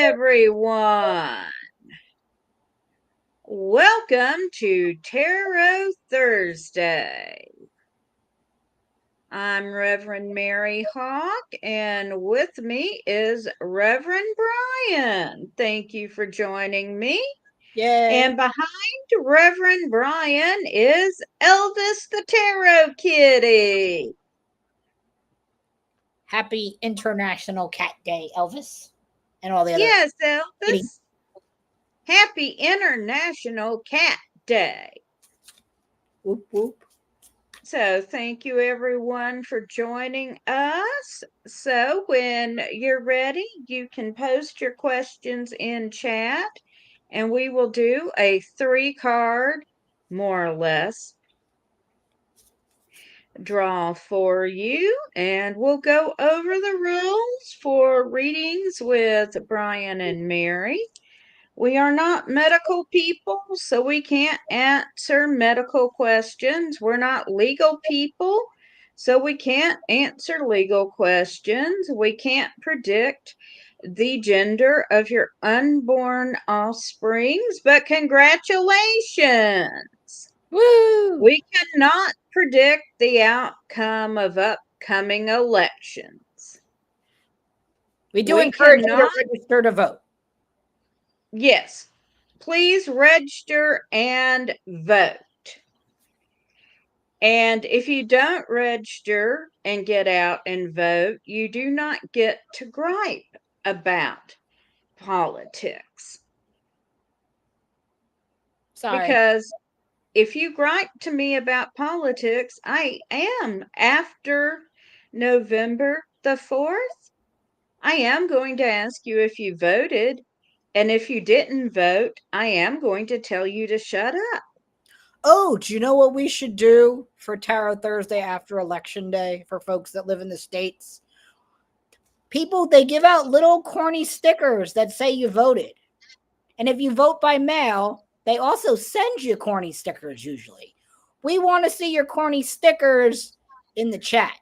everyone. Welcome to Tarot Thursday. I'm Reverend Mary Hawk, and with me is Reverend Bryan. Thank you for joining me. Yay. And behind Reverend Bryan is Elvis the Tarot Kitty. Happy International Cat Day, Elvis, and all the other. Yes, kitty. Elvis. Happy International Cat Day. Whoop, whoop. So, thank you everyone for joining us. So, when you're ready, you can post your questions in chat, and we will do a 3-card, more or less, draw for you, and we'll go over the rules for readings with Bryan and Mary. We are not medical people, so we can't answer medical questions. We're not legal people, so we can't answer legal questions. We can't predict the gender of your unborn offsprings, but congratulations! Woo! We cannot predict the outcome of upcoming elections. We do We encourage you to cannot register to vote. Yes, please register and vote. And if you don't register and get out and vote, you do not get to gripe about politics. Sorry. Because if you gripe to me about politics, I am, after November the 4th, I am going to ask you if you voted. And if you didn't vote, I am going to tell you to shut up. Oh, do you know what we should do for Tarot Thursday after Election Day for folks that live in the States? People, they give out little corny stickers that say you voted. And if you vote by mail, they also send you corny stickers usually. We want to see your corny stickers in the chat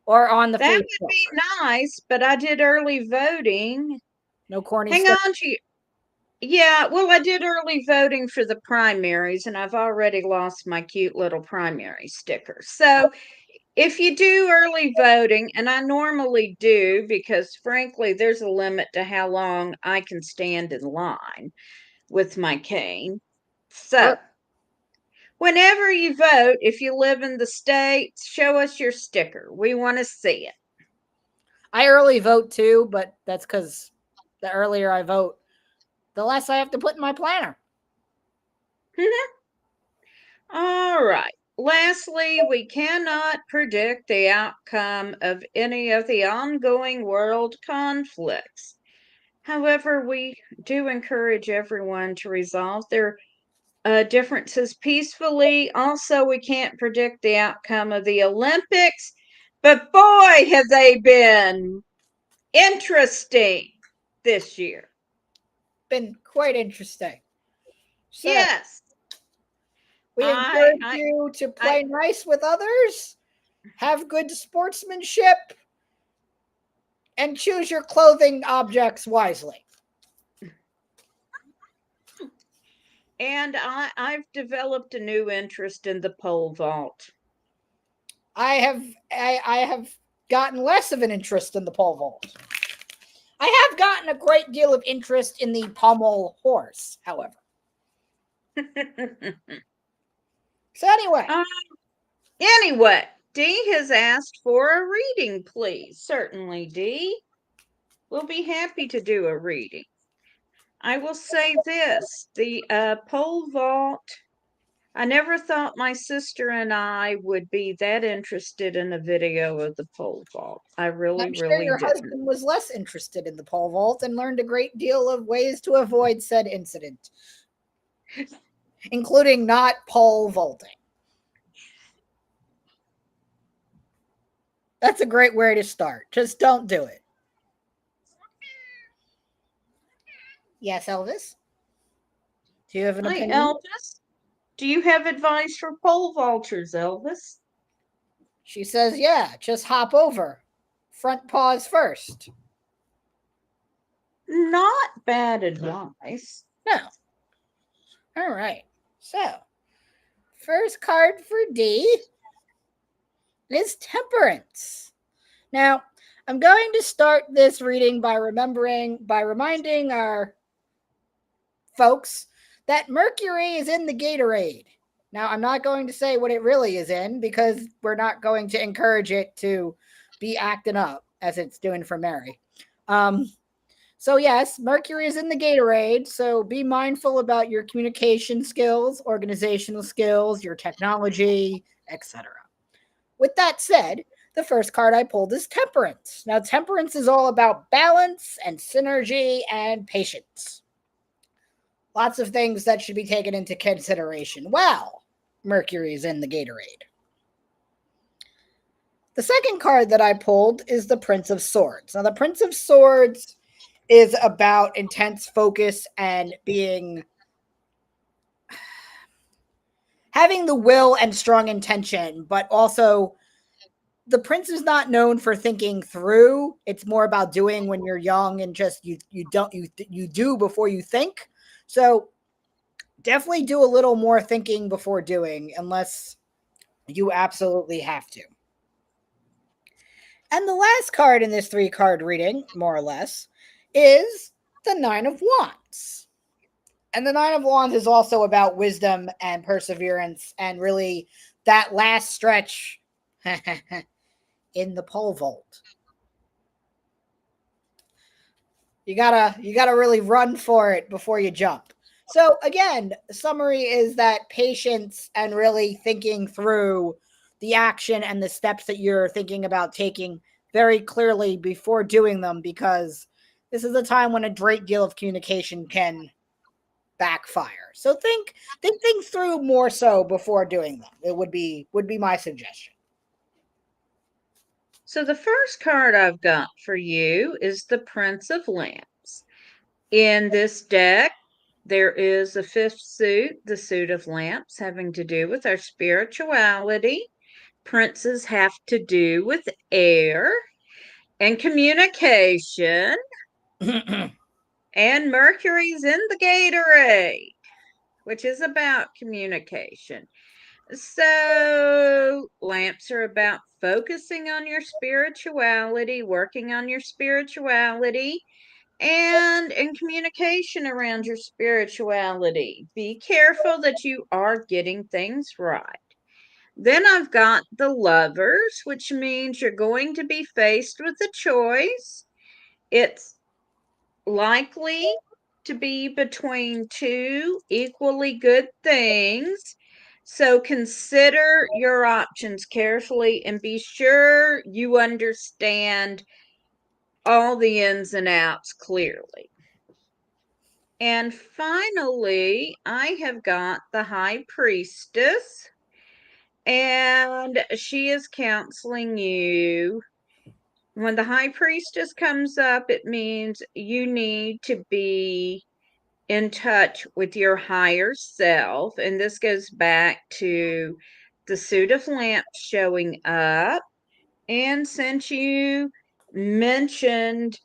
or on the That Facebook. would be nice, but I did early voting. No corny Hang stickers. on to you. Yeah, well, I did early voting for the primaries, and I've already lost my cute little primary sticker. So if you do early voting, and I normally do, because frankly, there's a limit to how long I can stand in line with my cane. So whenever you vote, if you live in the States, show us your sticker. We want to see it. I early vote too, but that's because the earlier I vote, the less I have to put in my planner. All right. Lastly, we cannot predict the outcome of any of the ongoing world conflicts. However, we do encourage everyone to resolve their differences peacefully. Also, we can't predict the outcome of the Olympics, but boy, have they been interesting this year. Been quite interesting. So Yes. we encourage you to play nice with others, have good sportsmanship, and choose your clothing objects wisely. And I've developed a new interest in the pole vault. I have gotten less of an interest in the pole vault. I have gotten a great deal of interest in the pommel horse, however. So anyway, Dee has asked for a reading, please. Certainly, Dee. We'll be happy to do a reading. I will say this, the pole vault, I never thought my sister and I would be that interested in a video of the pole vault. I really, I'm sure really your didn't. husband was less interested in the pole vault and learned a great deal of ways to avoid said incident, including not pole vaulting. That's a great way to start. Just don't do it. Yes, Elvis? Do you have an opinion? Elvis? Do you have advice for pole vaulters, Elvis? She says, yeah, just hop over. Front paws first. Not bad advice. No. All right. So, first card for D is Temperance. Now, I'm going to start this reading by reminding our folks that Mercury is in the Gatorade. Now, I'm not going to say what it really is in because we're not going to encourage it to be acting up as it's doing for Mary. So, yes, Mercury is in the Gatorade. So, be mindful about your communication skills, organizational skills, your technology, etc. With that said, the first card I pulled is Temperance. Now, Temperance is all about balance and synergy and patience. Lots of things that should be taken into consideration. Well, Mercury is in the Gatorade. The second card that I pulled is the Prince of Swords. Now, the Prince of Swords is about intense focus and having the will and strong intention, but also the prince is not known for thinking through. It's more about doing when you're young and just you do before you think. So definitely do a little more thinking before doing unless you absolutely have to. And the last card in this 3 card reading, more or less, is the 9 of Wands. And the 9 of Wands is also about wisdom and perseverance and really that last stretch in the pole vault. You gotta really run for it before you jump. So again, summary is that patience and really thinking through the action and the steps that you're thinking about taking very clearly before doing them, because this is a time when a great deal of communication can backfire. So think things through more so before doing them. It would be my suggestion. So the first card I've got for you is the Prince of Lamps. In this deck, there is a fifth suit, the suit of lamps, having to do with our spirituality. Princes have to do with air and communication. And Mercury's in the Gatorade, which is about communication. So, lamps are about focusing on your spirituality, working on your spirituality, and in communication around your spirituality. Be careful that you are getting things right. Then I've got the lovers, which means you're going to be faced with a choice. It's likely to be between two equally good things. So consider your options carefully and be sure you understand all the ins and outs clearly. And finally, I have got the High Priestess, and she is counseling you. When the High Priestess comes up, it means you need to be in touch with your higher self. And this goes back to the suit of lamps showing up. And since you mentioned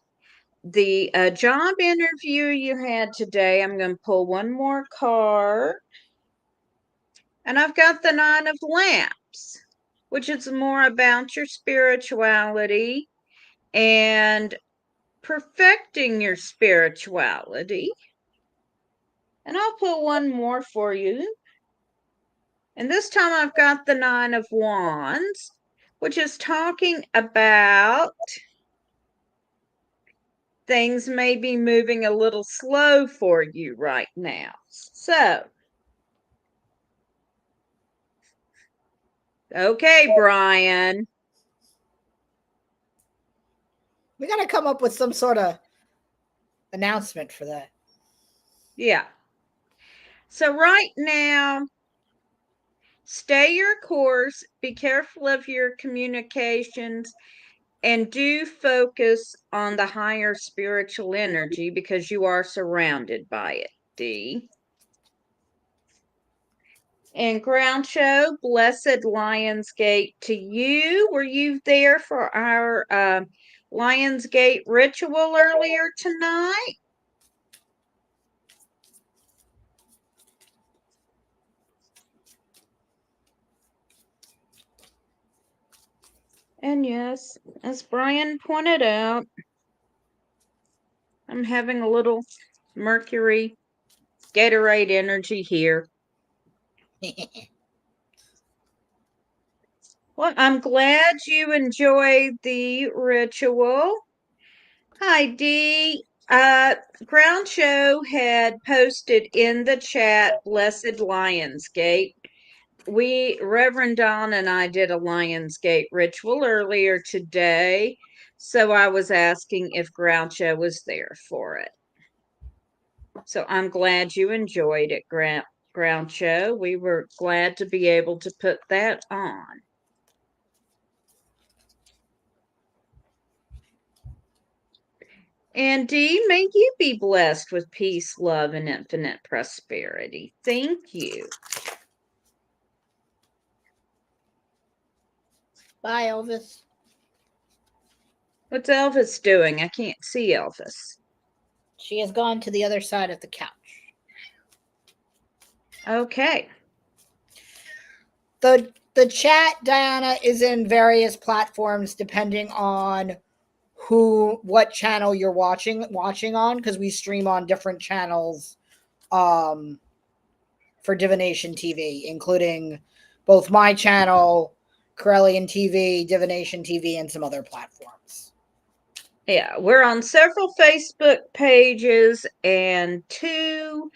the job interview you had today, I'm going to pull one more card. And I've got the Nine of Lamps, which is more about your spirituality and perfecting your spirituality. And I'll pull one more for you. And this time I've got the Nine of Wands, which is talking about things may be moving a little slow for you right now. So, okay, Bryan. We got to come up with some sort of announcement for that. Yeah. So, right now, stay your course, be careful of your communications, and do focus on the higher spiritual energy because you are surrounded by it, D. And Groucho, blessed Lionsgate to you. Were you there for our Lionsgate ritual earlier tonight? And yes, as Bryan pointed out, I'm having a little Mercury Gatorade energy here. Well, I'm glad you enjoyed the ritual. Hi, Dee. Ground Show had posted in the chat Blessed Lionsgate. Reverend Don and I did a Lionsgate ritual earlier today, so I was asking if Groucho was there for it. So I'm glad you enjoyed it, Groucho. We were glad to be able to put that on. And Dee, may you be blessed with peace, love, and infinite prosperity. Thank you. Bye, Elvis. What's Elvis doing? I can't see Elvis. She has gone to the other side of the couch. Okay. The chat, Diana, is in various platforms depending on what channel you're watching on, because we stream on different channels for Divination TV, including both my channel, Corellian TV, Divination TV, and some other platforms. Yeah, we're on several Facebook pages and two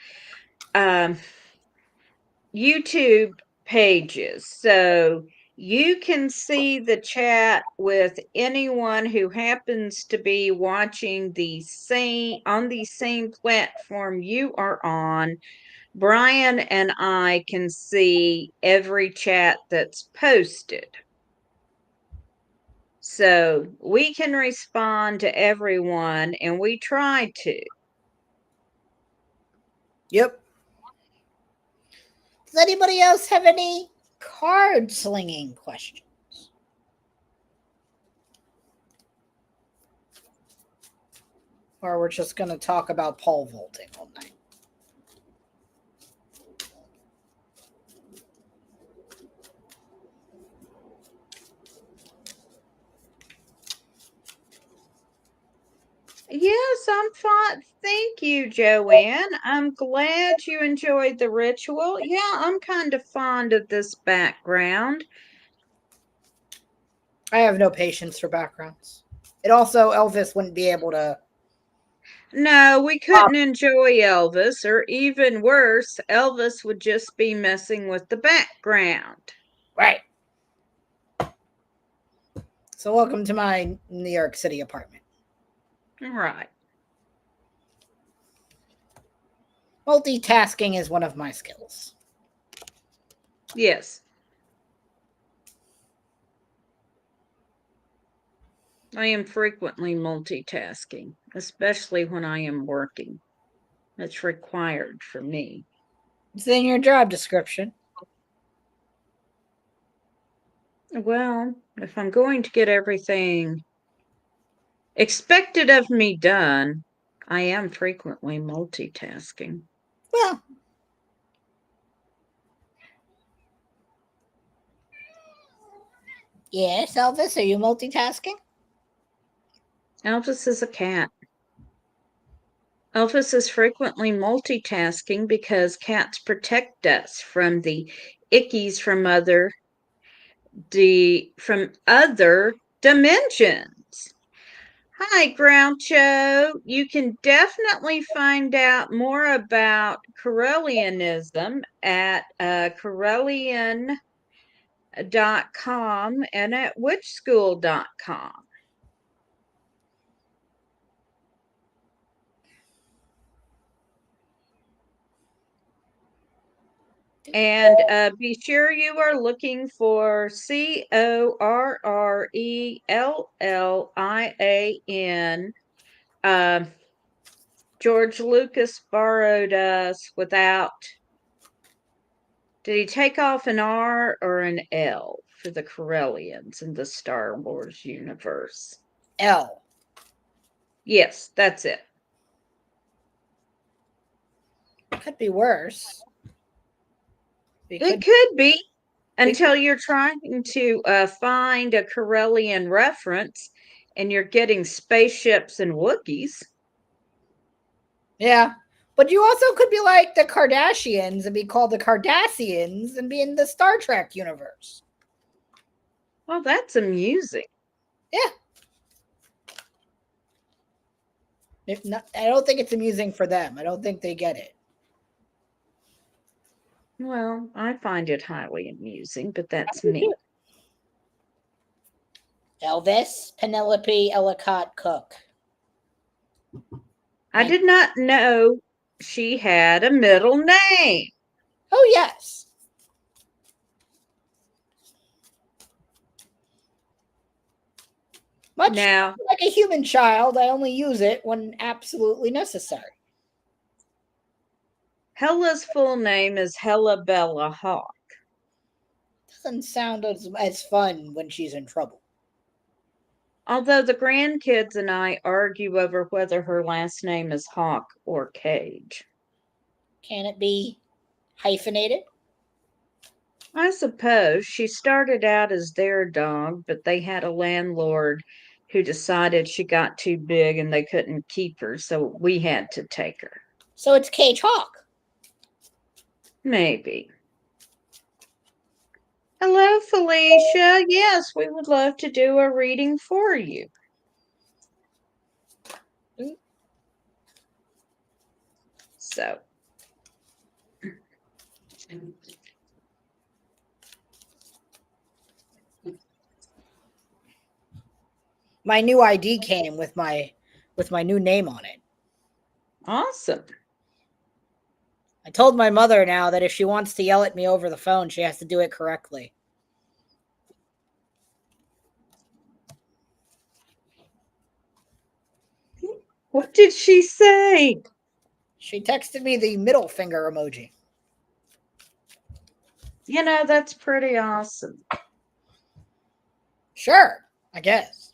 YouTube pages. So you can see the chat with anyone who happens to be watching on the same platform you are on. Bryan and I can see every chat that's posted. So we can respond to everyone, and we try to. Yep. Does anybody else have any card slinging questions? Or we're just going to talk about pole vaulting all night? Yes, I'm fine. Thank you, Joanne. I'm glad you enjoyed the ritual. Yeah, I'm kind of fond of this background. I have no patience for backgrounds. It also, Elvis wouldn't be able to. No, we couldn't enjoy Elvis, or even worse, Elvis would just be messing with the background. Right. So, welcome to my New York City apartment. Right. Multitasking is one of my skills. Yes. I am frequently multitasking, especially when I am working. It's required for me. It's in your job description. Well, if I'm going to get everything expected of me done, I am frequently multitasking. Well, yes, Elvis, are you multitasking? Elvis is a cat. Elvis is frequently multitasking because cats protect us from the ickies from other dimensions. Hi, Groucho. You can definitely find out more about Corellianism at Corellian.com and at witchschool.com. And be sure you are looking for Correllian. George Lucas borrowed us without. Did he take off an R or an L for the Corellians in the Star Wars universe? L. Yes, that's it. Could be worse. We It could could be we could until you're trying to find a Corellian reference and you're getting spaceships and Wookiees. Yeah. But you also could be like the Kardashians and be called the Cardassians and be in the Star Trek universe. Well, that's amusing. Yeah. If not, I don't think it's amusing for them. I don't think they get it. Well, I find it highly amusing, but I that's do too. me. Elvis, Penelope, Ellicott, Cook. I My did not know she had a middle name. oh yes. Much Now, like a human child, I only use it when absolutely necessary. Hella's full name is Hella Bella Hawk. Doesn't sound as fun when she's in trouble. Although the grandkids and I argue over whether her last name is Hawk or Cage. Can it be hyphenated? I suppose she started out as their dog, but they had a landlord who decided she got too big and they couldn't keep her, so we had to take her. So it's Cage Hawk. Maybe. Hello, Felicia. Yes, we would love to do a reading for you. So, My new ID came with my new name on it. awesome. I told my mother now that if she wants to yell at me over the phone, she has to do it correctly. What did she say? She texted me the middle finger emoji. That's pretty awesome. Sure, I guess.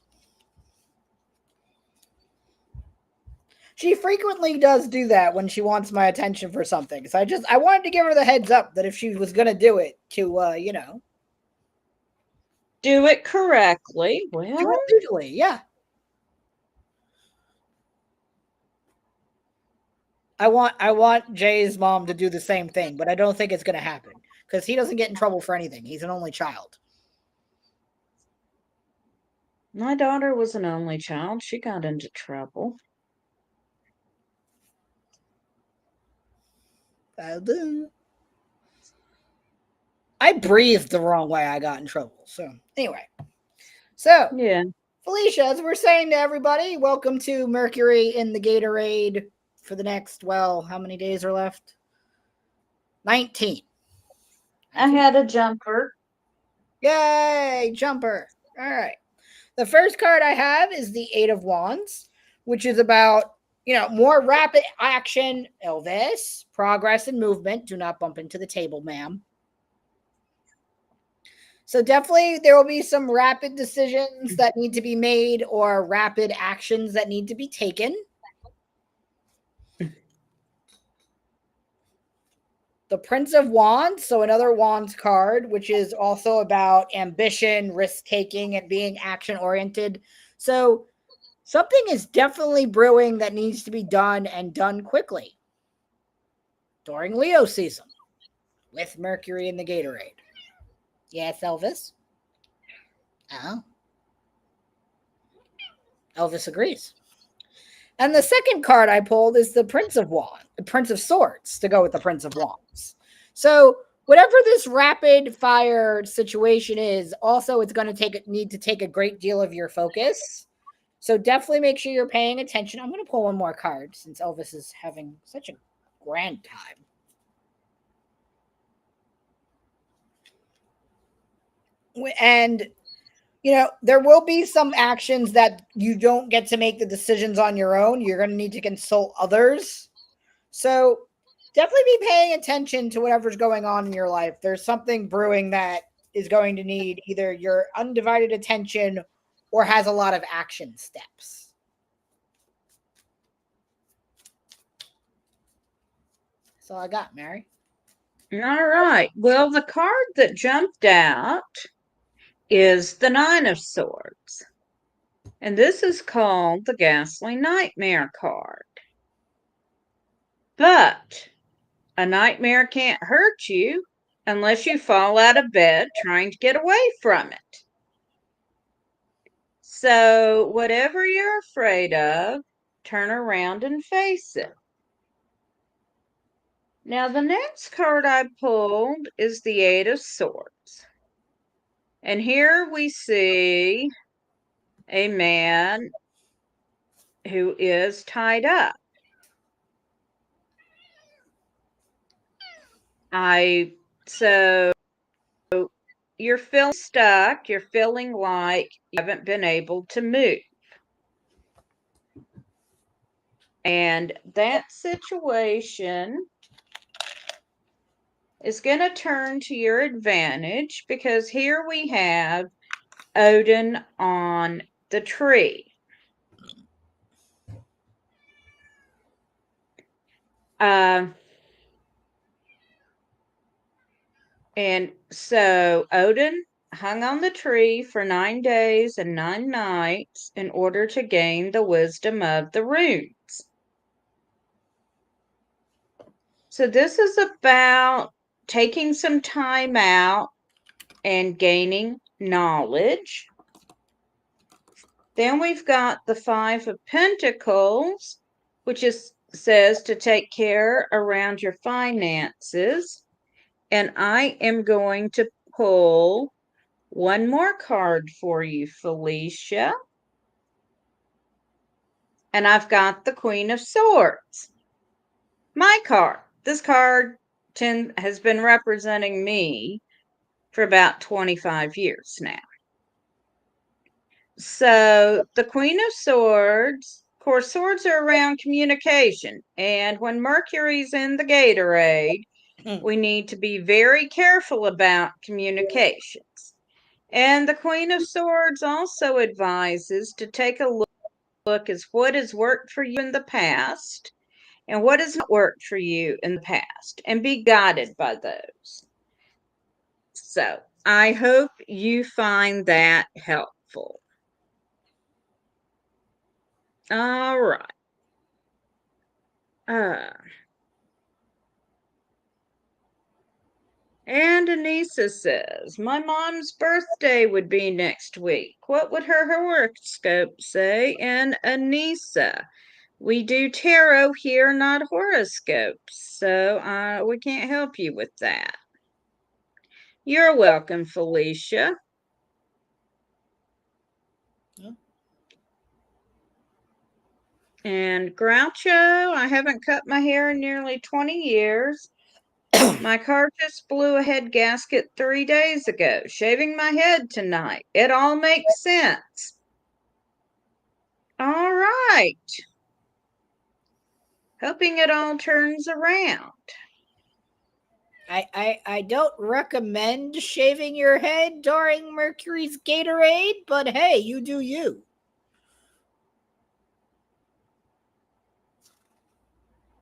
She frequently does do that when she wants my attention for something. So I wanted to give her the heads up that if she was going to do it to Do it correctly. do Well, it legally. Yeah. I want Jay's mom to do the same thing, but I don't think it's going to happen because he doesn't get in trouble for anything. He's an only child. my daughter was an only child. She got into trouble. I breathed the wrong way. I got in trouble. So anyway, so Yeah. Felicia, as we're saying to everybody, welcome to Mercury in the Gatorade for the next, well, how many days are left? 19. I had a jumper. Yay, jumper. All right. The first card I have is the Eight of Wands, which is about, more rapid action. Elvis, progress and movement. Do not bump into the table, ma'am. So definitely there will be some rapid decisions that need to be made or rapid actions that need to be taken. The Prince of Wands, so another Wands card, which is also about ambition, risk taking, and being action oriented. So something is definitely brewing that needs to be done and done quickly during Leo season with Mercury in the Gatorade. Yes, Elvis? Oh. Elvis agrees. And the second card I pulled is the Prince of Wands, the Prince of Swords, to go with the Prince of Wands. So whatever this rapid fire situation is, also it's going to need to take a great deal of your focus. So definitely make sure you're paying attention. I'm going to pull one more card since Elvis is having such a grand time. And there will be some actions that you don't get to make the decisions on your own. You're going to need to consult others. So definitely be paying attention to whatever's going on in your life. There's something brewing that is going to need either your undivided attention or has a lot of action steps. That's all I got, Mary. All right. Well, the card that jumped out is the Nine of Swords. And this is called the Ghastly Nightmare card. But a nightmare can't hurt you unless you fall out of bed trying to get away from it. So, whatever you're afraid of, turn around and face it. Now, the next card I pulled is the Eight of Swords. And here we see a man who is tied up. So you're feeling stuck, you're feeling like you haven't been able to move. And that situation is going to turn to your advantage because here we have Odin on the tree. And so Odin hung on the tree for 9 days and 9 nights in order to gain the wisdom of the runes. So this is about taking some time out and gaining knowledge. Then we've got the Five of Pentacles, which says to take care around your finances. And I am going to pull one more card for you, Felicia. And I've got the Queen of Swords. My card. This card has been representing me for about 25 years now. So the Queen of Swords, of course, swords are around communication. And when Mercury's in the Gatorade, we need to be very careful about communications. And the Queen of Swords also advises to take a look at what has worked for you in the past and what has not worked for you in the past and be guided by those. So I hope you find that helpful. All right. And Anissa says, my mom's birthday would be next week. What would her horoscope say? And Anissa, we do tarot here, not horoscopes, so we can't help you with that. You're welcome, Felicia. Yeah. And Groucho, I haven't cut my hair in nearly 20 years. My car just blew a head gasket 3 days ago. Shaving my head tonight. It all makes sense. All right. Hoping it all turns around. I don't recommend shaving your head during Mercury's Gatorade, but hey, you do you.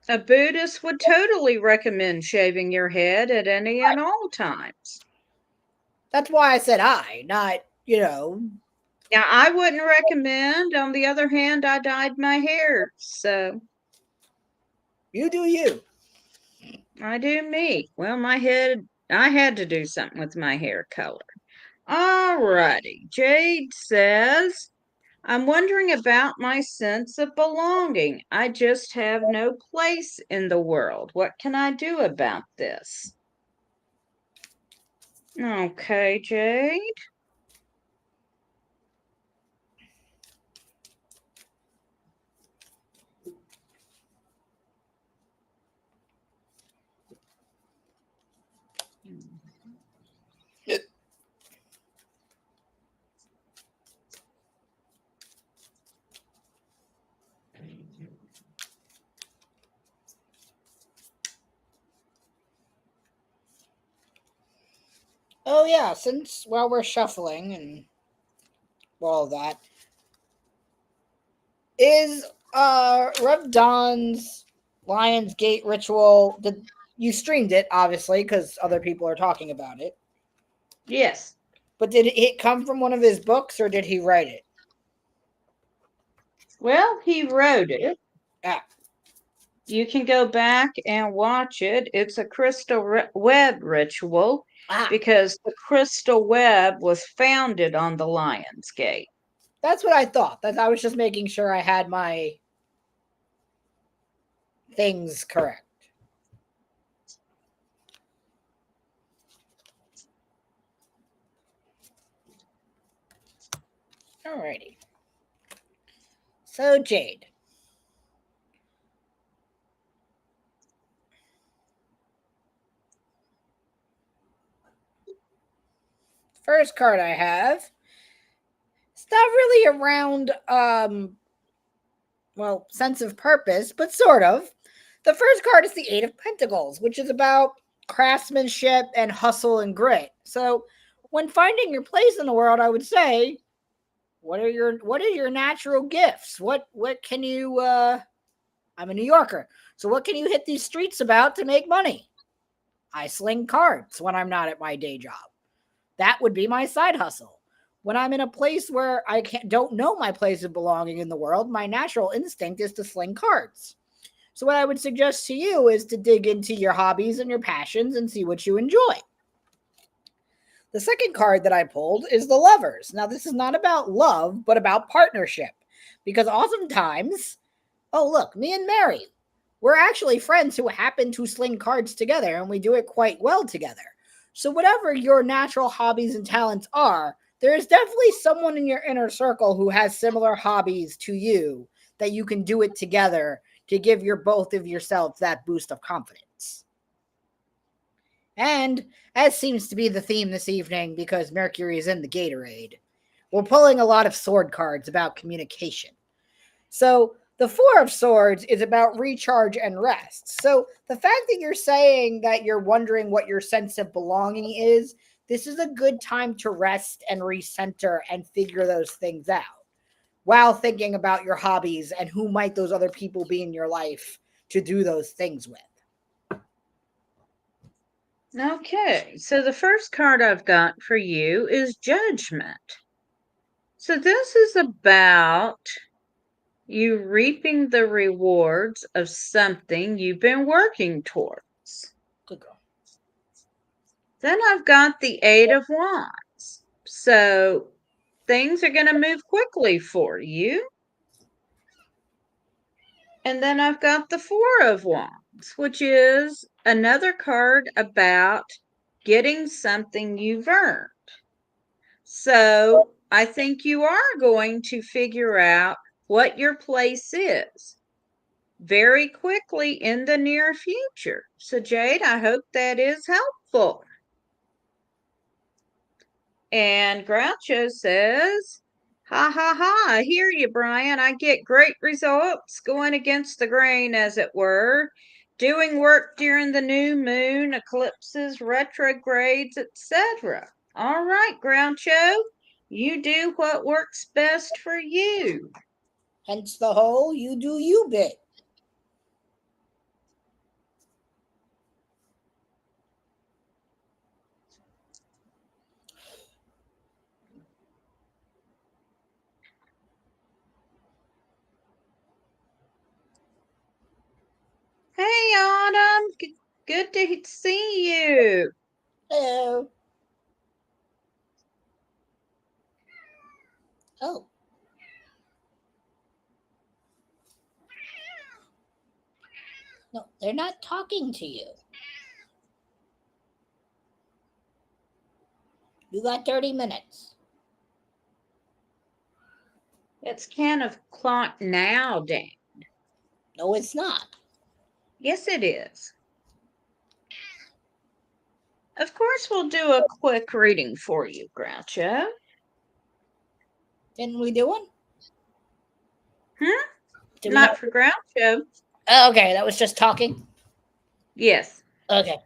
A Buddhist would totally recommend shaving your head at any and all times. That's why I said not, Now, I wouldn't recommend. On the other hand, I dyed my hair, so. You do you. I do me. Well, I had to do something with my hair color. All righty. Jade says, I'm wondering about my sense of belonging. I just have no place in the world. What can I do about this? Okay, Jade. Oh yeah, since while we're shuffling and all that, is Rev Don's Lion's Gate ritual. Did you streamed it obviously because other people are talking about it? Yes. But did it come from one of his books or did he write it? Well, he wrote it. Ah, You can go back and watch it. It's a crystal web ritual ah, because the crystal web was founded on the Lion's Gate. that's what I thought. That I was just making sure I had my things correct. Alrighty. So Jade. First card I have. It's not really around well, sense of purpose, but sort of. The first card is the Eight of Pentacles, which is about craftsmanship and hustle and grit. So, when finding your place in the world, I would say, what are your natural gifts? What can you I'm a New Yorker. So what can you hit these streets about to make money? I sling cards when I'm not at my day job. That would be my side hustle. When I'm in a place where don't know my place of belonging in the world, my natural instinct is to sling cards. So what I would suggest to you is to dig into your hobbies and your passions and see what you enjoy. The second card that I pulled is the Lovers. Now, this is not about love, but about partnership. Because oftentimes, oh, look, me and Mary, we're actually friends who happen to sling cards together, and we do it quite well together. So, whatever your natural hobbies and talents are, there is definitely someone in your inner circle who has similar hobbies to you that you can do it together to give your both of yourselves that boost of confidence. And as seems to be the theme this evening, because Mercury is in the Gatorade, we're pulling a lot of sword cards about communication. So the Four of Swords is about recharge and rest. So the fact that you're saying that you're wondering what your sense of belonging is, this is a good time to rest and recenter and figure those things out while thinking about your hobbies and who might those other people be in your life to do those things with. Okay, so the first card I've got for you is Judgment. So this is about you reaping the rewards of something you've been working towards. Good girl. Then I've got the Eight of Wands. So things are going to move quickly for you. And then I've got the Four of Wands, which is another card about getting something you've earned. So I think you are going to figure out what your place is very quickly in the near future. So, Jade, I hope that is helpful. And Groucho says, ha ha ha, I hear you, Bryan. I get great results going against the grain, as it were, doing work during the new moon, eclipses, retrogrades, etc. All right, Groucho, you do what works best for you. Hence the whole you do you bit. Hey, Autumn, good to see you. Hello. Oh. No, they're not talking to you. You got 30 minutes. It's kind of clock now, Dan. No, it's not. Yes, it is. Of course, we'll do a quick reading for you, Groucho. Didn't we do one? Hmm? Did we Not not? for Groucho. Oh, okay, that was just talking. Yes. Okay.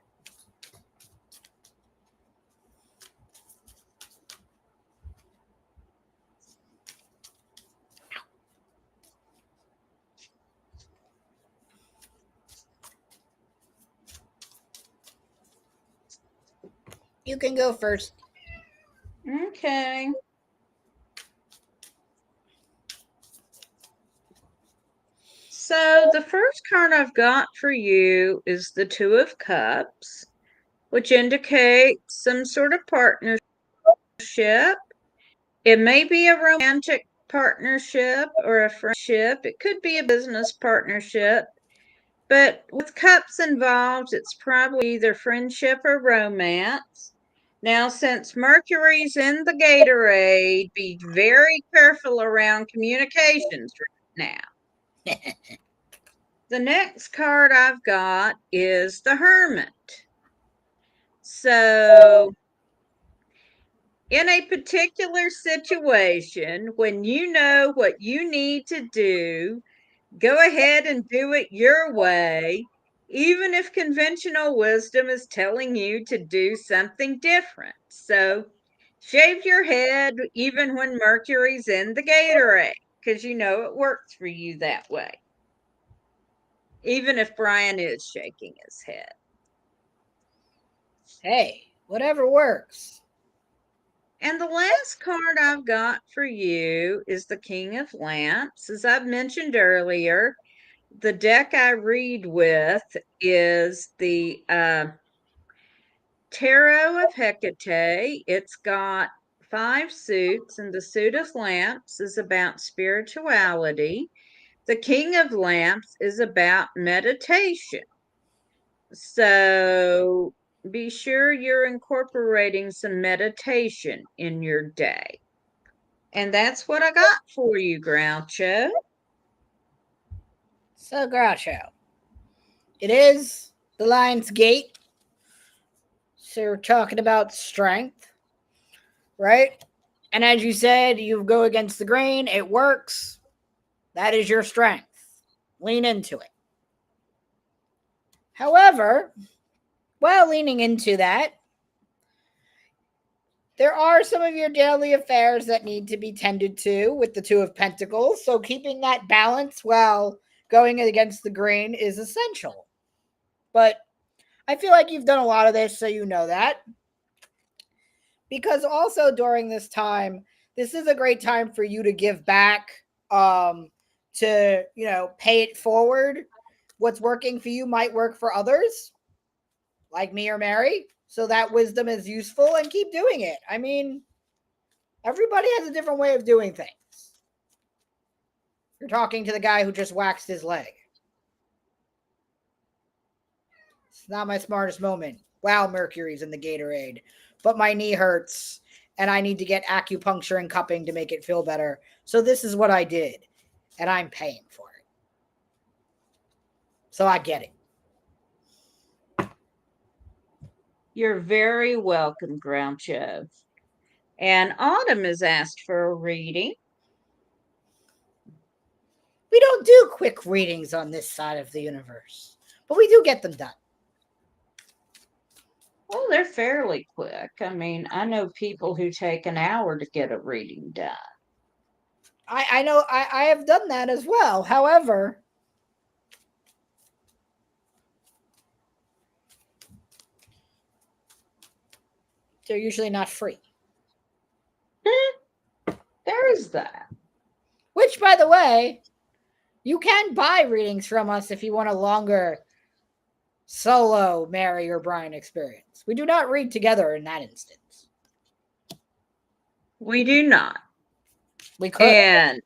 You can go first. Okay. So the first card I've got for you is the Two of Cups, which indicates some sort of partnership. It may be a romantic partnership or a friendship. It could be a business partnership. But with cups involved, it's probably either friendship or romance. Now, since Mercury's in the Gatorade, be very careful around communications right now. The next card I've got is the Hermit. So, in a particular situation, when you know what you need to do, go ahead and do it your way, even if conventional wisdom is telling you to do something different. So, shave your head even when Mercury's in the Gatorade, because you know it works for you that way, even if Bryan is shaking his head. Hey, whatever works. And the last card I've got for you is the King of Lamps. As I've mentioned earlier, the deck I read with is the Tarot of Hecate. It's got 5 suits, and the suit of lamps is about spirituality. The King of Lamps is about meditation. So be sure you're incorporating some meditation in your day. And that's what I got for you, Groucho. So, Groucho, it is the Lion's Gate. So, we're talking about strength, right? And as you said, you go against the grain, it works. That is your strength. Lean into it. However, while leaning into that, there are some of your daily affairs that need to be tended to with the Two of Pentacles. So, keeping that balance while going against the grain is essential. But I feel like you've done a lot of this, so you know that. Because also during this time, this is a great time for you to give back, to, pay it forward. What's working for you might work for others, like me or Mary. So that wisdom is useful and keep doing it. I mean, everybody has a different way of doing things. You're talking to the guy who just waxed his leg. It's not my smartest moment. Wow, Mercury's in the Gatorade. But my knee hurts and I need to get acupuncture and cupping to make it feel better. So this is what I did. And I'm paying for it. So I get it. You're very welcome, Groucho. And Autumn is asked for a reading. We don't do quick readings on this side of the universe, but we do get them done. Well, they're fairly quick. I mean, I know people who take an hour to get a reading done. I know I have done that as well. However, they're usually not free. There is that. Which, by the way, you can buy readings from us if you want a longer solo Mary or Bryan experience. We do not read together in that instance. We do not. We could. And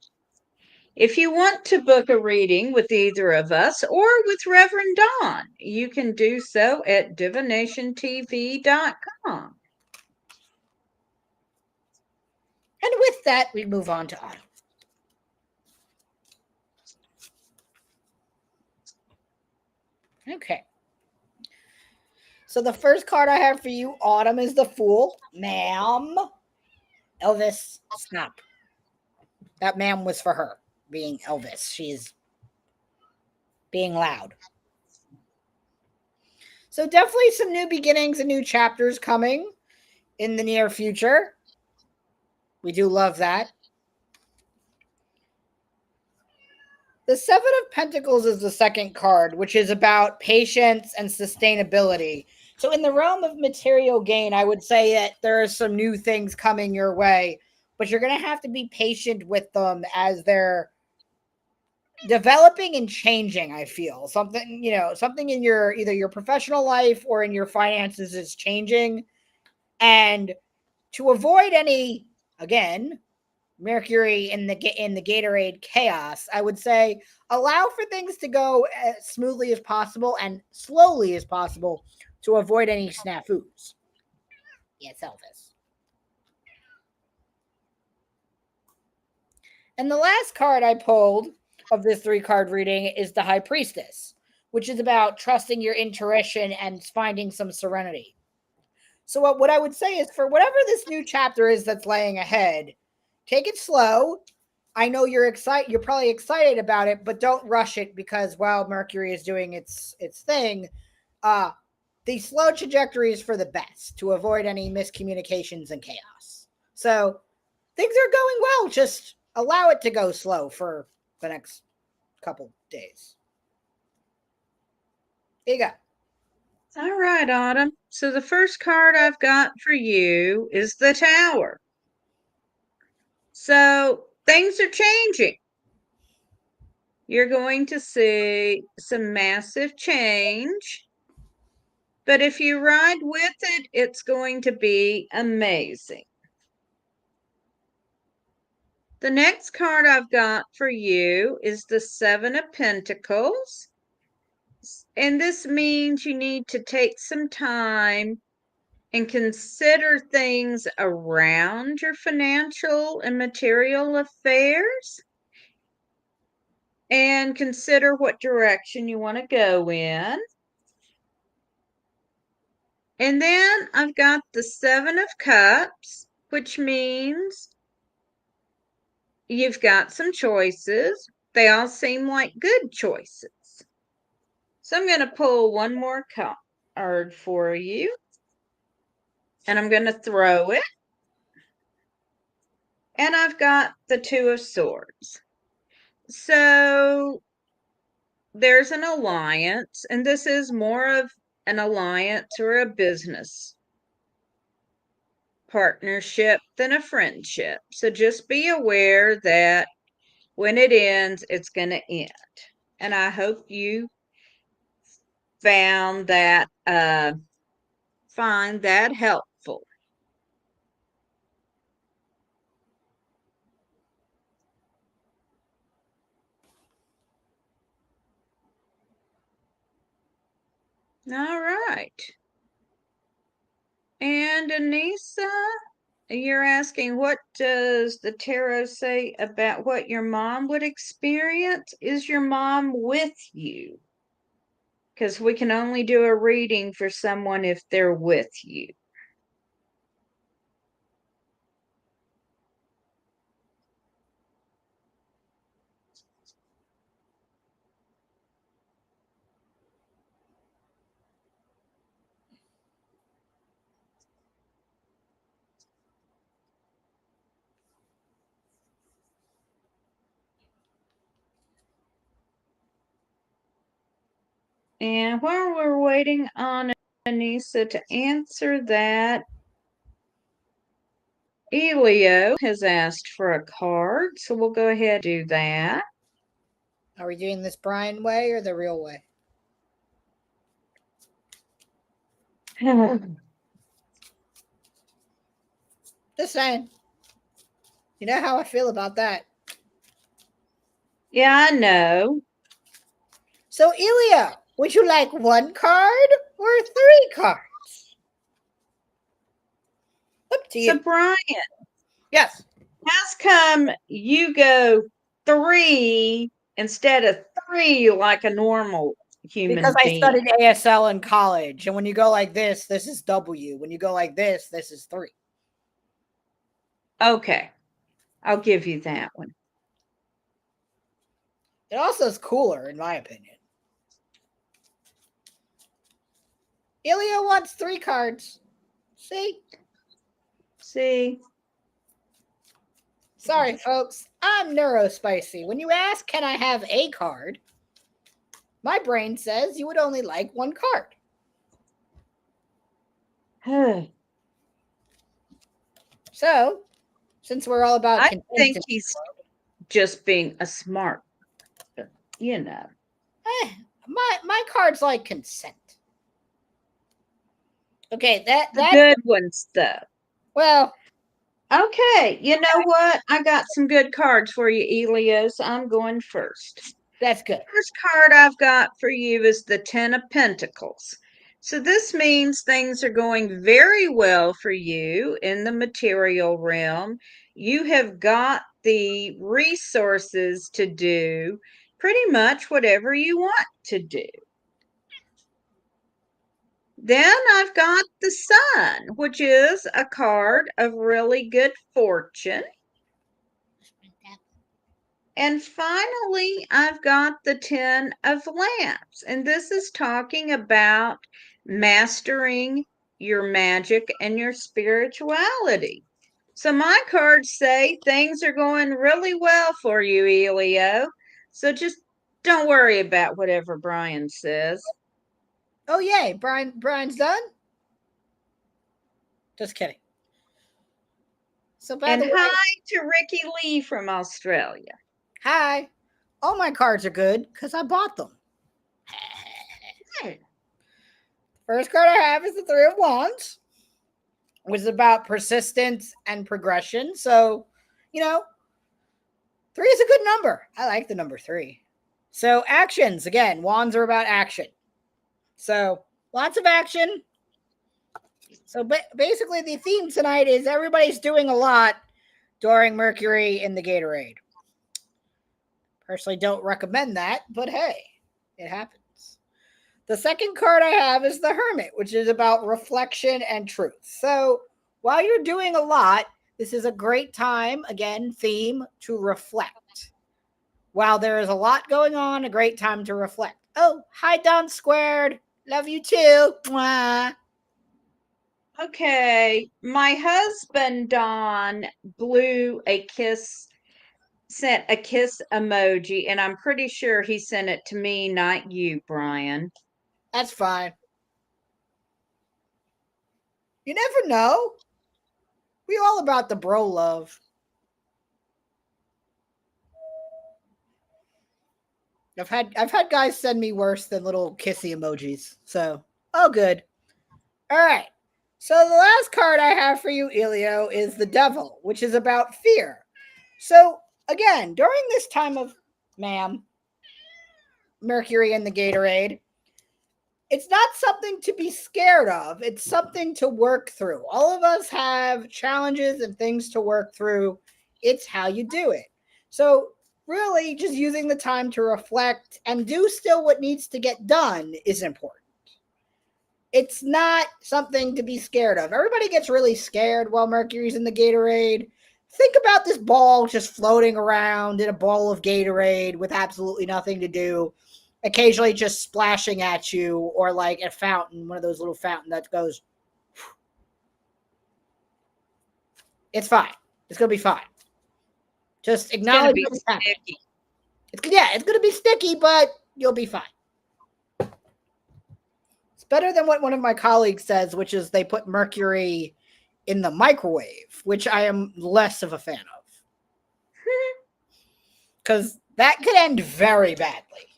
if you want to book a reading with either of us or with Reverend Dawn, you can do so at divinationtv.com. And with that, we move on to Autumn. Okay. So the first card I have for you, Autumn, is the Fool. Ma'am. Elvis, stop. That ma'am was for her, being Elvis. She's being loud. So definitely some new beginnings and new chapters coming in the near future. We do love that. The Seven of Pentacles is the second card, which is about patience and sustainability. So, in the realm of material gain, I would say that there are some new things coming your way, but you're going to have to be patient with them as they're developing and changing. I feel something, something in your either your professional life or in your finances is changing. And to avoid any, again, Mercury in the Gatorade chaos, I would say allow for things to go as smoothly as possible and slowly as possible to avoid any snafus. Yes, Elvis. And the last card I pulled of this 3 card reading is the High Priestess, which is about trusting your intuition and finding some serenity. So what I would say is for whatever this new chapter is that's laying ahead, take it slow. I know you're excited. You're probably excited about it, but don't rush it because while Mercury is doing its thing, uh, the slow trajectory is for the best to avoid any miscommunications and chaos. So things are going well. Just allow it to go slow for the next couple days. Here you go. All right, Autumn. So the first card I've got for you is the Tower. So things are changing. You're going to see some massive change. But if you ride with it, it's going to be amazing. The next card I've got for you is the Seven of Pentacles. And this means you need to take some time and consider things around your financial and material affairs and consider what direction you want to go in. And then I've got the Seven of Cups, which means you've got some choices. They all seem like good choices. So I'm going to pull one more card for you. And I'm going to throw it. And I've got the Two of Swords. So there's an alliance, and this is more of an alliance or a business partnership than a friendship. So just be aware that when it ends, it's going to end. And I hope you found that find that helpful. All right. And Anissa, you're asking what does the tarot say about what your mom would experience? Is your mom with you? Because we can only do a reading for someone if they're with you. And while we're waiting on Anissa to answer that, Elio has asked for a card, so we'll go ahead and do that. Are we doing this Bryan way or the real way? Just saying. You know how I feel about that. Yeah, I know. So, Ilya, would you like 1 card or 3 cards? Up to So, you. Bryan, Yes. how's come you go 3 instead of 3 like a normal Because human I being? studied ASL in college. And when you go like this is W. When you go like this is 3. Okay, I'll give you that one. It also is cooler, in my opinion. Ilya wants 3 cards. See? See? Sorry, folks. I'm neurospicy. When you ask, can I have a card? My brain says you would only like 1 card. I So, since we're all about content, think he's just being a smart, uh, you know, my card's like consent. Okay, the that's good ones, though. well, Okay, you know what? I got some good cards for you, Elios. I'm going first. that's good. First card I've got for you is the Ten of Pentacles. So this means things are going very well for you in the material realm. You have got the resources to do pretty much whatever you want to do. Then I've got the Sun, which is a card of really good fortune. And finally, I've got the Ten of Lamps, and this is talking about mastering your magic and your spirituality. So my cards say things are going really well for you, Elio. So just don't worry about whatever Bryan says. Oh yay, Brian's done. Just kidding. So by And the way, hi to Ricky Lee from Australia. hi. All my cards are good because I bought them. Hmm. First card I have is the Three of Wands, which is about persistence and progression. So, you know, three is a good number. I like the number three. So, actions again, wands are about action. So, lots of action. So, basically, the theme tonight is everybody's doing a lot during Mercury in the Gatorade. Personally, don't recommend that, but hey, it happens. The second card I have is the Hermit, which is about reflection and truth. So while you're doing a lot, this is a great time, again, theme, to reflect. While there is a lot going on, a great time to reflect. Oh, hi, Don Squared. Love you too. Mwah. Okay, my husband Don blew a kiss, sent a kiss emoji, and I'm pretty sure he sent it to me, not you, Bryan. That's fine. You never know. We all about the bro love. I've had guys send me worse than little kissy emojis. So, oh good. All right. So the last card I have for you, Elio, is the Devil, which is about fear. So again, during this time of ma'am, Mercury and the Gatorade, it's not something to be scared of. It's something to work through. All of us have challenges and things to work through. It's how you do it. So really just using the time to reflect and do still what needs to get done is important. It's not something to be scared of. Everybody gets really scared while Mercury's in the Gatorade. Think about this ball just floating around in a bowl of Gatorade with absolutely nothing to do, occasionally just splashing at you, or like a fountain, one of those little fountain that goes. It's fine. It's gonna be fine. Just It's going to acknowledge be what's happening. sticky. It's gonna be sticky, but you'll be fine. It's better than what one of my colleagues says, which is they put Mercury in the microwave, which I am less of a fan of. Because that could end very badly.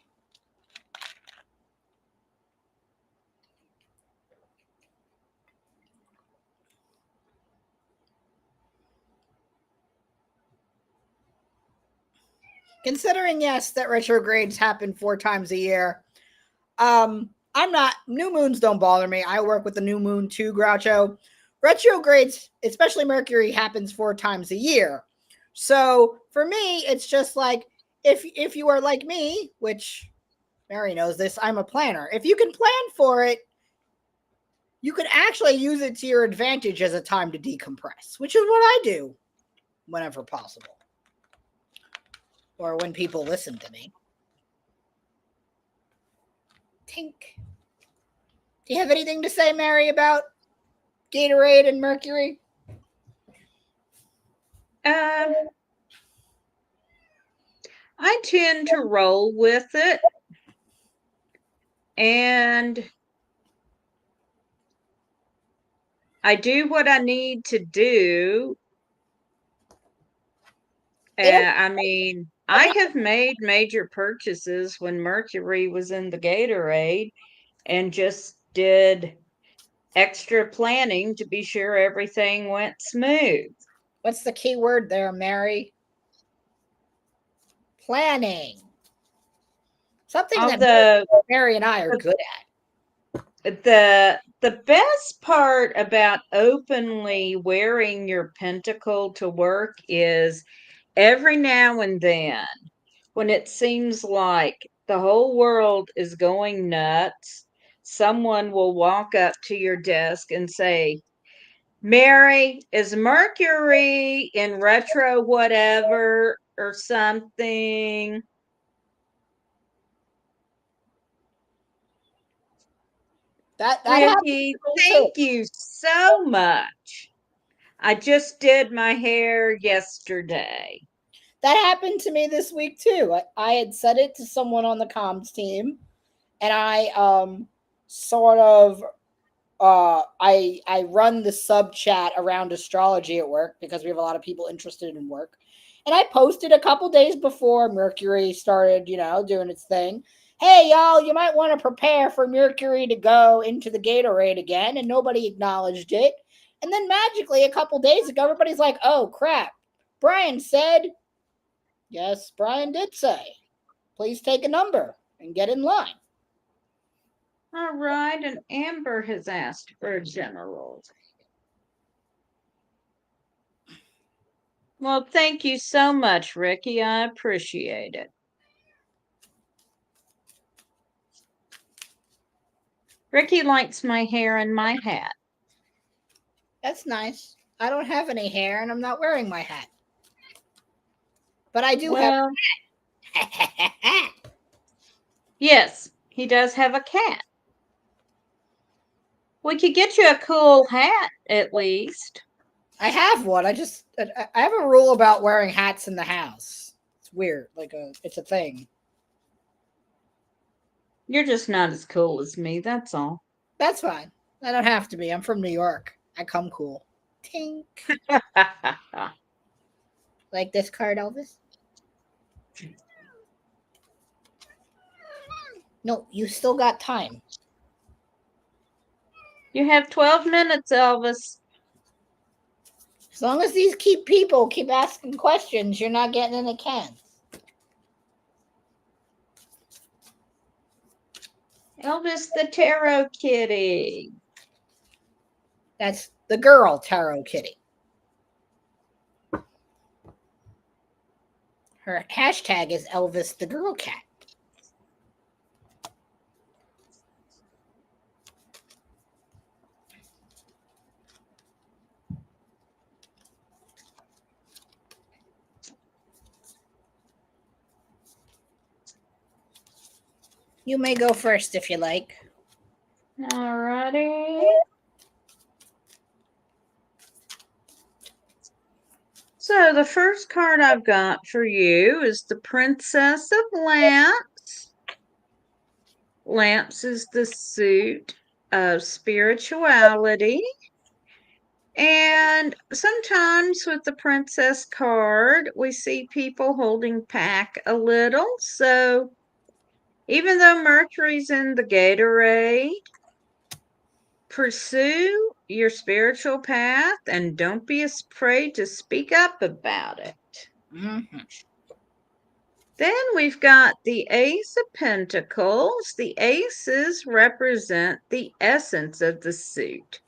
Considering, yes, that retrogrades happen 4 times a year, I'm not, new moons don't bother me. I work with the new moon too, Groucho. Retrogrades, especially Mercury, happens 4 times a year. So for me, it's just like, if you are like me, which Mary knows this, I'm a planner. If you can plan for it, you can actually use it to your advantage as a time to decompress, which is what I do whenever possible, or when people listen to me. Tink. Do you have anything to say, Mary, about Gatorade and Mercury? Uh, I tend to roll with it, and I do what I need to do. They don't. I mean, I Sometimes have made major purchases when Mercury was in the Gatorade and just did extra planning to be sure everything went smooth. what's the key word there, Mary? Planning. Something that Although Mary and I are the good at. the best part about openly wearing your pentacle to work is every now and then when it seems like the whole world is going nuts, someone will walk up to your desk and say, Mary, is Mercury in retro whatever or something? That happens Ricky, to me too. thank you so much. I just did my hair yesterday. That happened to me this week too. I had said it to someone on the comms team, and I sort of I run the sub chat around astrology at work because we have a lot of people interested in work. And I posted a couple days before Mercury started, doing its thing. Hey y'all, you might want to prepare for Mercury to go into the Gatorade again, and nobody acknowledged it. And then magically a couple days ago, everybody's like, "Oh crap. Bryan said." Yes, Bryan did say. Please take a number and get in line. All right, and Amber has asked for a general. Well, thank you so much, Ricky. I appreciate it. Ricky likes my hair and my hat. That's nice. I don't have any hair and I'm not wearing my hat. But I do have Well, a hat. yes, he does have a cat. We could get you a cool hat at least. I have one. I have a rule about wearing hats in the house. It's weird. It's a thing. You're just not as cool as me, that's all. That's fine. I don't have to be. I'm from New York. I come cool. Tink. Like this card, Elvis? No, you still got time. You have 12 minutes, Elvis. As long as these people keep asking questions, you're not getting in the cans. Elvis the Tarot Kitty. That's the girl tarot kitty. Her hashtag is Elvis the girl cat. You may go first if you like. Alrighty. So the first card I've got for you is the Princess of Lamps. Lamps is the suit of spirituality. And sometimes with the Princess card, we see people holding back a little. So even though Mercury's in the Gatorade, pursue your spiritual path and don't be afraid to speak up about it. Mm-hmm. Then we've got the Ace of Pentacles. The aces represent the essence of the suit.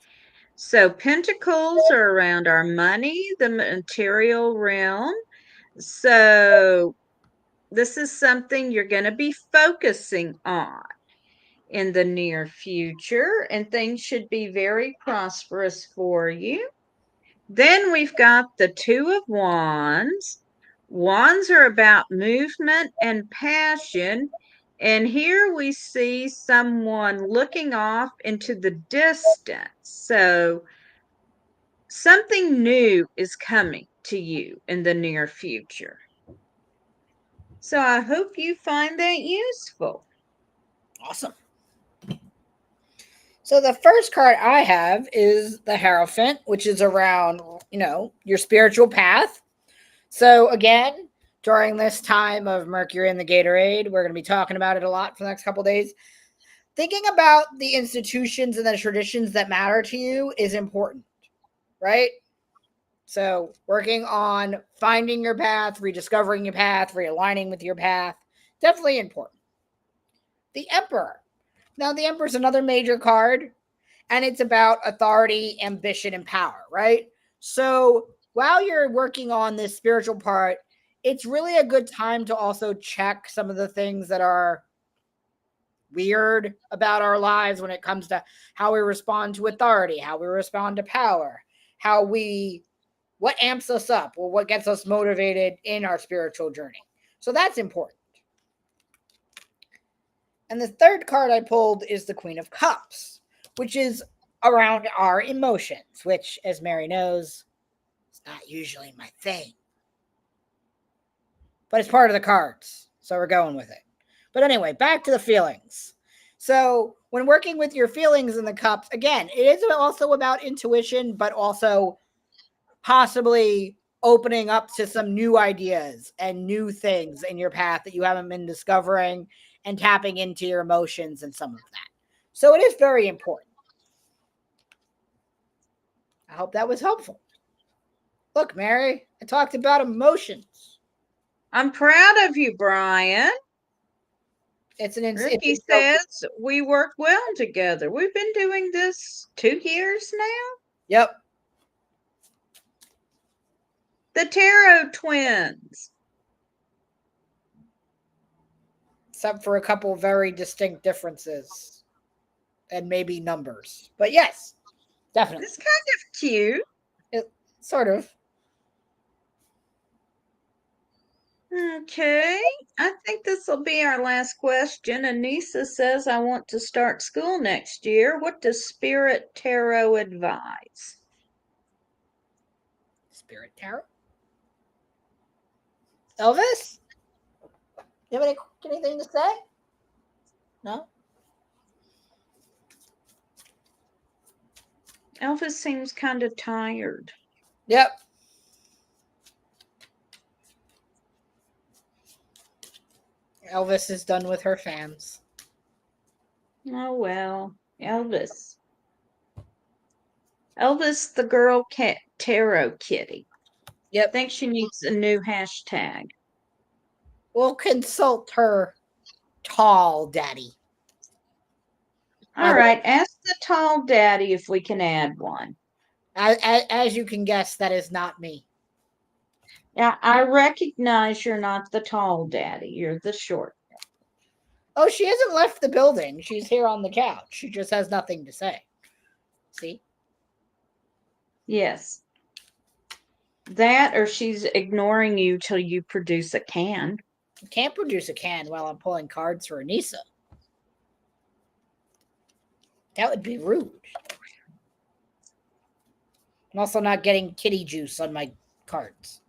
So pentacles are around our money, the material realm. So this is something you're going to be focusing on in the near future, and things should be very prosperous for you. Then we've got the Two of Wands. Wands are about movement and passion. And here we see someone looking off into the distance. So something new is coming to you in the near future. So I hope you find that useful. Awesome. So the first card I have is the Hierophant, which is around, your spiritual path. So again, during this time of Mercury in the Gatorade, we're going to be talking about it a lot for the next couple of days. Thinking about the institutions and the traditions that matter to you is important, right? So working on finding your path, rediscovering your path, realigning with your path, definitely important. The Emperor. Now, the Emperor is another major card, and it's about authority, ambition, and power, right? So while you're working on this spiritual part, it's really a good time to also check some of the things that are weird about our lives when it comes to how we respond to authority, how we respond to power, how we what amps us up or what gets us motivated in our spiritual journey. So that's important. And the third card I pulled is the Queen of Cups, which is around our emotions, which, as Mary knows, is not usually my thing. But it's part of the cards, so we're going with it. But anyway, back to the feelings. So when working with your feelings in the cups, again, it is also about intuition, but also possibly opening up to some new ideas and new things in your path that you haven't been discovering and tapping into your emotions and some of that. So it is very important. I hope that was helpful. Look, Mary, I talked about emotions. I'm proud of you, Bryan. It's Ricky a says we work well together. We've been doing this 2 years now. Yep. The Tarot Twins. Except for a couple very distinct differences and maybe numbers. But yes, definitely. It's kind of cute. It, sort of. Okay, I think this will be our last question. Anissa says, I want to start school next year. What does Spirit Tarot advise? Spirit Tarot. Elvis? You have anything to say? No? Elvis seems kind of tired. Yep. Elvis is done with her fans. Oh, well, Elvis. Elvis, the girl cat tarot kitty. Yep. Think she needs a new hashtag. We'll consult her tall daddy. All right, ask the tall daddy if we can add one. As you can guess, that is not me. Yeah, I recognize you're not the tall daddy. You're the short. Oh, she hasn't left the building. She's here on the couch. She just has nothing to say. See? Yes. That or she's ignoring you till you produce a can. I can't produce a can while I'm pulling cards for Anissa. That would be rude. I'm also not getting kitty juice on my cards.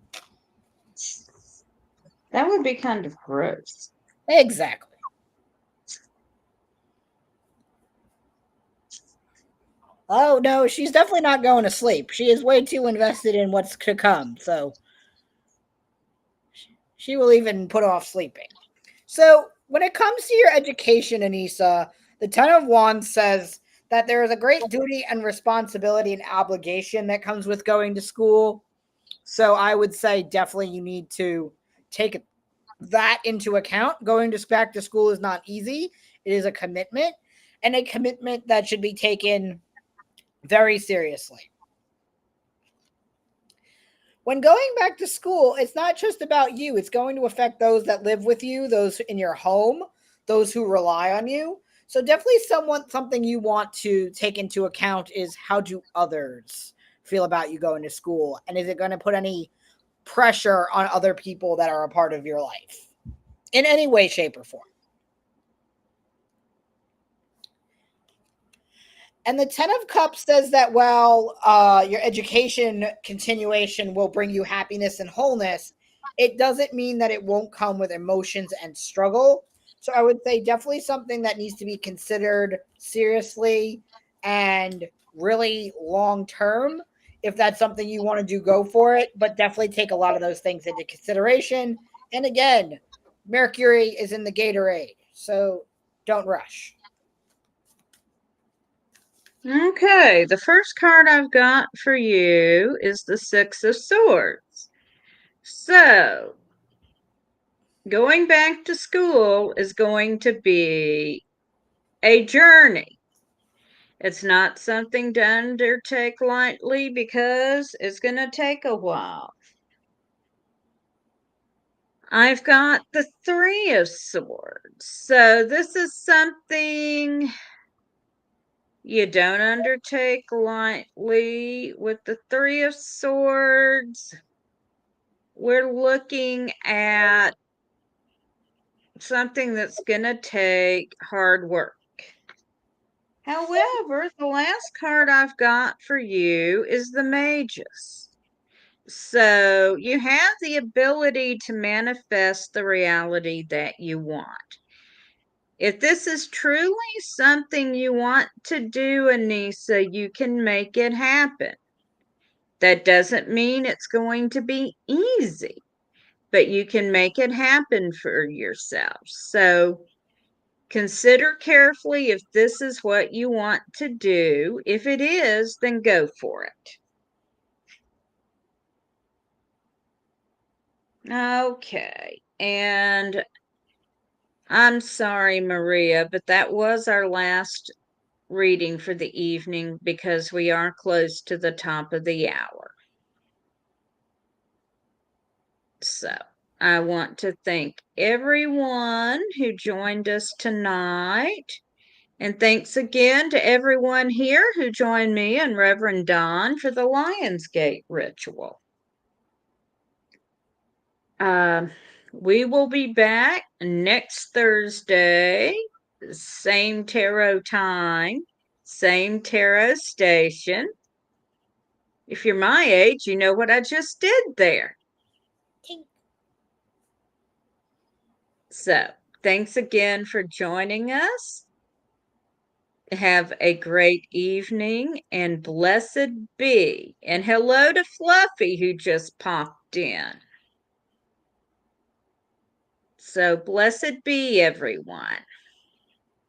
That would be kind of gross. Exactly. Oh no, she's definitely not going to sleep. She is way too invested in what's to come, so she will even put off sleeping. So when it comes to your education, Anissa, the Ten of Wands says that there is a great duty and responsibility and obligation that comes with going to school. So I would say definitely you need to take that into account. Going to back to school is not easy. It is a commitment, and a commitment that should be taken very seriously. When going back to school, it's not just about you. It's going to affect those that live with you, those in your home, those who rely on you. So definitely something you want to take into account is how do others feel about you going to school, and is it going to put any pressure on other people that are a part of your life in any way, shape, or form. And the Ten of Cups says that while your education continuation will bring you happiness and wholeness, it doesn't mean that it won't come with emotions and struggle. So I would say definitely something that needs to be considered seriously and really long term, if that's something you want to do, go for it. But definitely take a lot of those things into consideration. And again, mercury is in the Gatorade, so don't rush. Okay, the first card I've got for you is the Six of Swords. So, going back to school is going to be a journey. It's not something to undertake lightly because it's going to take a while. I've got the Three of Swords. So, this is something you don't undertake lightly. With the Three of Swords, we're looking at something that's going to take hard work. However, the last card I've got for you is the Magus. So you have the ability to manifest the reality that you want. If this is truly something you want to do, Anissa, you can make it happen. That doesn't mean it's going to be easy, but you can make it happen for yourself. So consider carefully if this is what you want to do. If it is, then go for it. Okay. And I'm sorry, Maria, but that was our last reading for the evening because we are close to the top of the hour. So I want to thank everyone who joined us tonight. And thanks again to everyone here who joined me and Reverend Don for the Lionsgate ritual. Um, we will be back next Thursday, same tarot time, same tarot station. If you're my age, you know what I just did there. So, thanks again for joining us. Have a great evening and blessed be. And hello to Fluffy who just popped in. So, blessed be everyone.